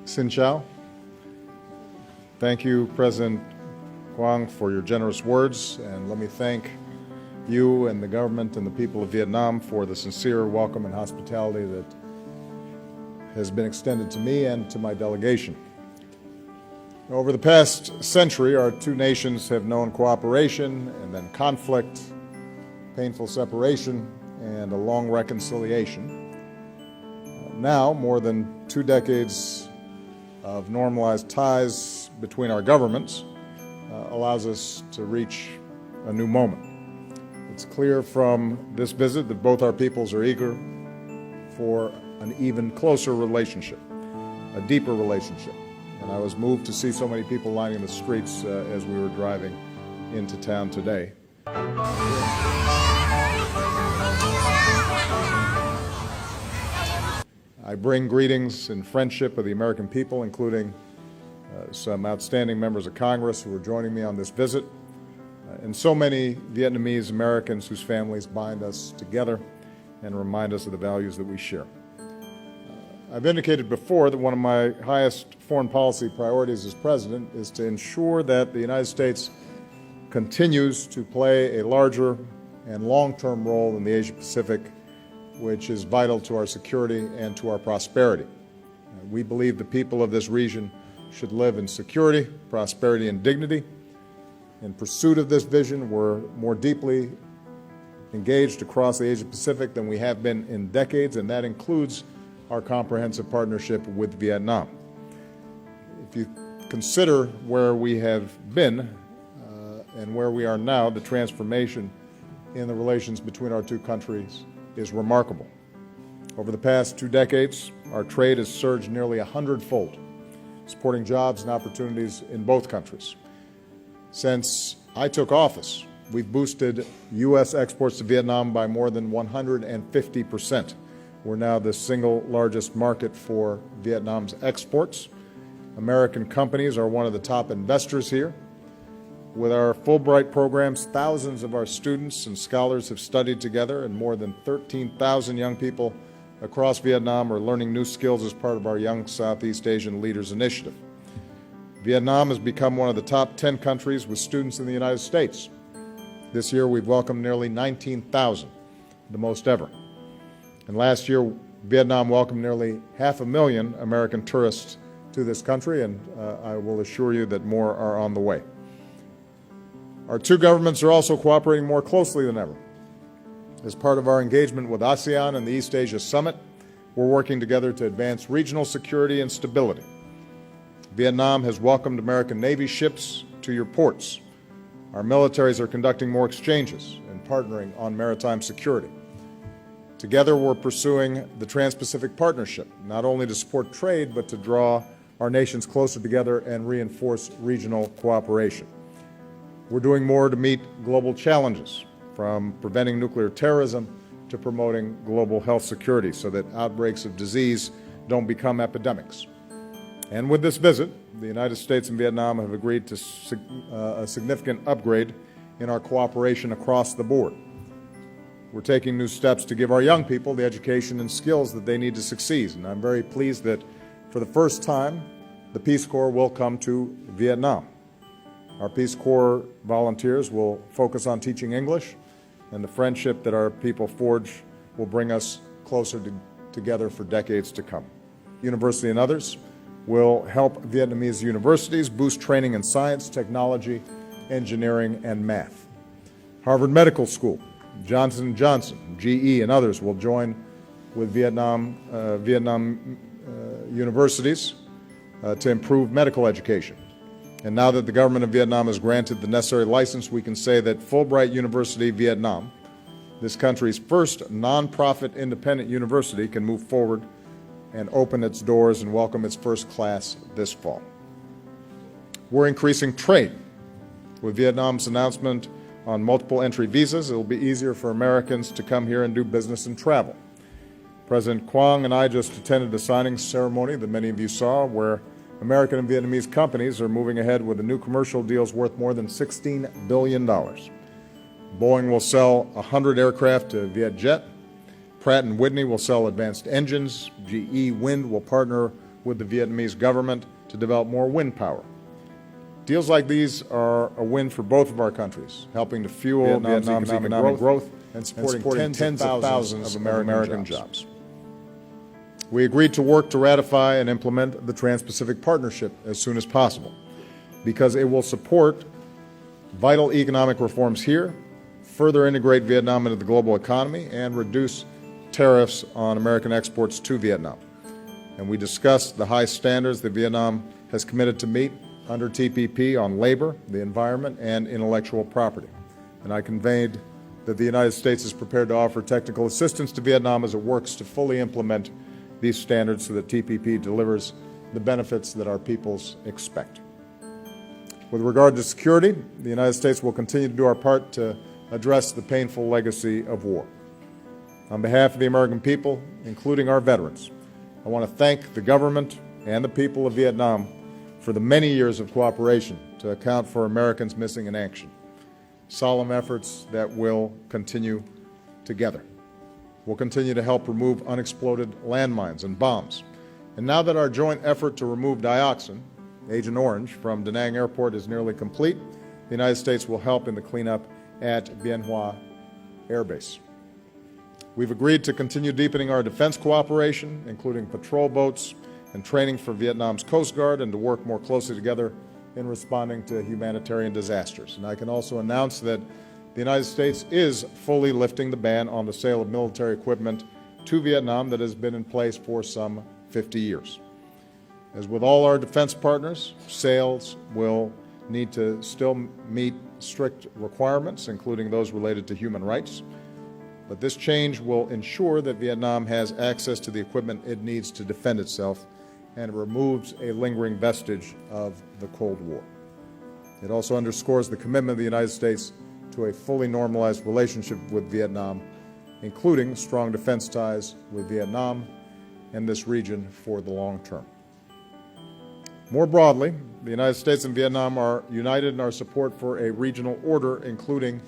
Xin chào. Thank you, President Quang, for your generous words, and let me thank you and the government and the people of Vietnam for the sincere welcome and hospitality that has been extended to me and to my delegation. Over the past century, our two nations have known cooperation and then conflict, painful separation, and a long reconciliation. Now, more than 2 decades of normalized ties between our governments allows us to reach a new moment. It's clear from this visit that both our peoples are eager for an even closer relationship, a deeper relationship. And I was moved to see so many people lining the streets as we were driving into town today. I bring greetings and friendship of the American people, including some outstanding members of Congress who are joining me on this visit, and so many Vietnamese Americans whose families bind us together and remind us of the values that we share. I've indicated before that one of my highest foreign policy priorities as president is to ensure that the United States continues to play a larger and long-term role in the Asia-Pacific, which is vital to our security and to our prosperity. We believe the people of this region should live in security, prosperity, and dignity. In pursuit of this vision, we're more deeply engaged across the Asia-Pacific than we have been in decades, and that includes our comprehensive partnership with Vietnam. If you consider where we have been and where we are now, the transformation in the relations between our two countries is remarkable. Over the past 2 decades, our trade has surged nearly 100-fold, supporting jobs and opportunities in both countries. Since I took office, we've boosted U.S. exports to Vietnam by more than 150%. We're now the single largest market for Vietnam's exports. American companies are one of the top investors here. With our Fulbright programs, thousands of our students and scholars have studied together, and more than 13,000 young people across Vietnam are learning new skills as part of our Young Southeast Asian Leaders Initiative. Vietnam has become one of the top 10 countries with students in the United States. This year, we've welcomed nearly 19,000, the most ever. And last year, Vietnam welcomed nearly 500,000 American tourists to this country, and I will assure you that more are on the way. Our two governments are also cooperating more closely than ever. As part of our engagement with ASEAN and the East Asia Summit, we're working together to advance regional security and stability. Vietnam has welcomed American Navy ships to your ports. Our militaries are conducting more exchanges and partnering on maritime security. Together, we're pursuing the Trans-Pacific Partnership, not only to support trade, but to draw our nations closer together and reinforce regional cooperation. We're doing more to meet global challenges, from preventing nuclear terrorism to promoting global health security so that outbreaks of disease don't become epidemics. And with this visit, the United States and Vietnam have agreed to a significant upgrade in our cooperation across the board. We're taking new steps to give our young people the education and skills that they need to succeed, and I'm very pleased that for the first time, the Peace Corps will come to Vietnam. Our Peace Corps volunteers will focus on teaching English, and the friendship that our people forge will bring us closer together for decades to come. University and others will help Vietnamese universities boost training in science, technology, engineering, and math. Harvard Medical School, Johnson & Johnson, GE, and others will join with Vietnam universities to improve medical education. And now that the government of Vietnam has granted the necessary license, we can say that Fulbright University Vietnam, this country's first nonprofit independent university, can move forward and open its doors and welcome its first class this fall. We're increasing trade. With Vietnam's announcement on multiple entry visas, it will be easier for Americans to come here and do business and travel. President Quang and I just attended a signing ceremony that many of you saw, where American and Vietnamese companies are moving ahead with the new commercial deals worth more than $16 billion. Boeing will sell 100 aircraft to Vietjet. Pratt & Whitney will sell advanced engines. GE Wind will partner with the Vietnamese government to develop more wind power. Deals like these are a win for both of our countries, helping to fuel Vietnam's economic growth and supporting tens of thousands of American jobs. We agreed to work to ratify and implement the Trans-Pacific Partnership as soon as possible, because it will support vital economic reforms here, further integrate Vietnam into the global economy, and reduce tariffs on American exports to Vietnam. And we discussed the high standards that Vietnam has committed to meet under TPP on labor, the environment, and intellectual property. And I conveyed that the United States is prepared to offer technical assistance to Vietnam as it works to fully implement these standards so that TPP delivers the benefits that our peoples expect. With regard to security, the United States will continue to do our part to address the painful legacy of war. On behalf of the American people, including our veterans, I want to thank the government and the people of Vietnam for the many years of cooperation to account for Americans missing in action. Solemn efforts that will continue together. We'll continue to help remove unexploded landmines and bombs. And now that our joint effort to remove dioxin, Agent Orange, from Da Nang Airport is nearly complete, the United States will help in the cleanup at Bien Hoa Air Base. We've agreed to continue deepening our defense cooperation, including patrol boats and training for Vietnam's Coast Guard, and to work more closely together in responding to humanitarian disasters. And I can also announce that the United States is fully lifting the ban on the sale of military equipment to Vietnam that has been in place for some 50 years. As with all our defense partners, sales will need to still meet strict requirements, including those related to human rights. But this change will ensure that Vietnam has access to the equipment it needs to defend itself, and removes a lingering vestige of the Cold War. It also underscores the commitment of the United States to a fully normalized relationship with Vietnam, including strong defense ties with Vietnam and this region for the long term. More broadly, the United States and Vietnam are united in our support for a regional order, including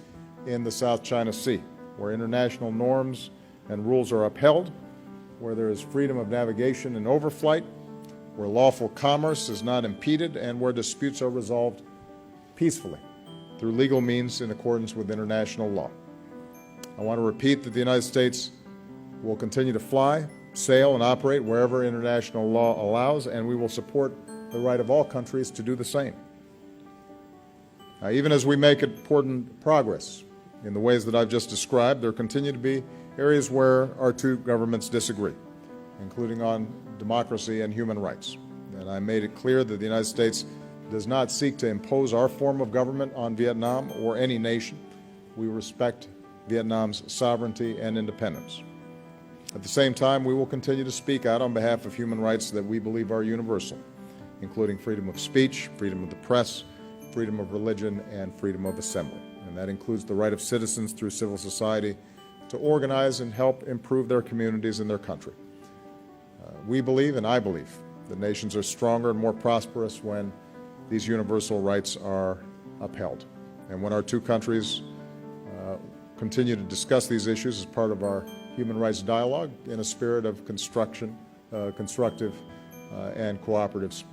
in the South China Sea, where international norms and rules are upheld, where there is freedom of navigation and overflight, where lawful commerce is not impeded, and where disputes are resolved peacefully through legal means in accordance with international law. I want to repeat that the United States will continue to fly, sail, and operate wherever international law allows, and we will support the right of all countries to do the same. Now, even as we make important progress in the ways that I've just described, there continue to be areas where our two governments disagree, including on democracy and human rights. And I made it clear that the United States does not seek to impose our form of government on Vietnam or any nation. We respect Vietnam's sovereignty and independence. At the same time, we will continue to speak out on behalf of human rights that we believe are universal, including freedom of speech, freedom of the press, freedom of religion, and freedom of assembly. And that includes the right of citizens through civil society to organize and help improve their communities and their country. We believe, and I believe, that nations are stronger and more prosperous when these universal rights are upheld. And when our two countries continue to discuss these issues as part of our human rights dialogue in a spirit of constructive and cooperative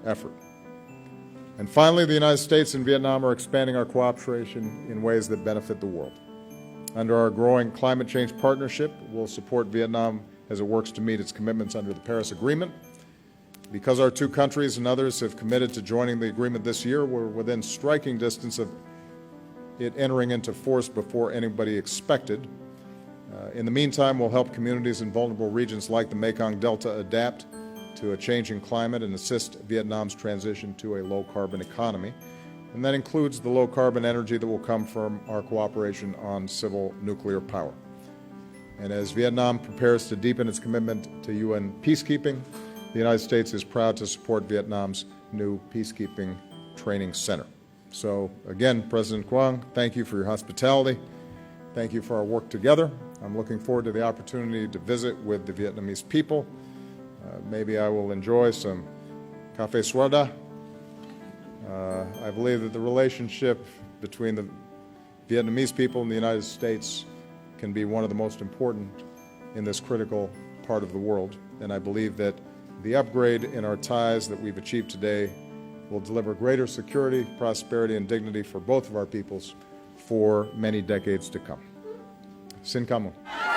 effort. And finally, the United States and Vietnam are expanding our cooperation in ways that benefit the world. Under our growing climate change partnership, we'll support Vietnam as it works to meet its commitments under the Paris Agreement. Because our two countries and others have committed to joining the agreement this year, we're within striking distance of it entering into force before anybody expected. In the meantime, we'll help communities in vulnerable regions like the Mekong Delta adapt to a changing climate and assist Vietnam's transition to a low-carbon economy. And that includes the low-carbon energy that will come from our cooperation on civil nuclear power. And as Vietnam prepares to deepen its commitment to UN peacekeeping, the United States is proud to support Vietnam's new peacekeeping training center. So again, President Quang, thank you for your hospitality. Thank you for our work together. I'm looking forward to the opportunity to visit with the Vietnamese people. Maybe I will enjoy some café soda. I believe that the relationship between the Vietnamese people and the United States can be one of the most important in this critical part of the world. And I believe that the upgrade in our ties that we've achieved today will deliver greater security, prosperity, and dignity for both of our peoples for many decades to come. Xin cảm ơn.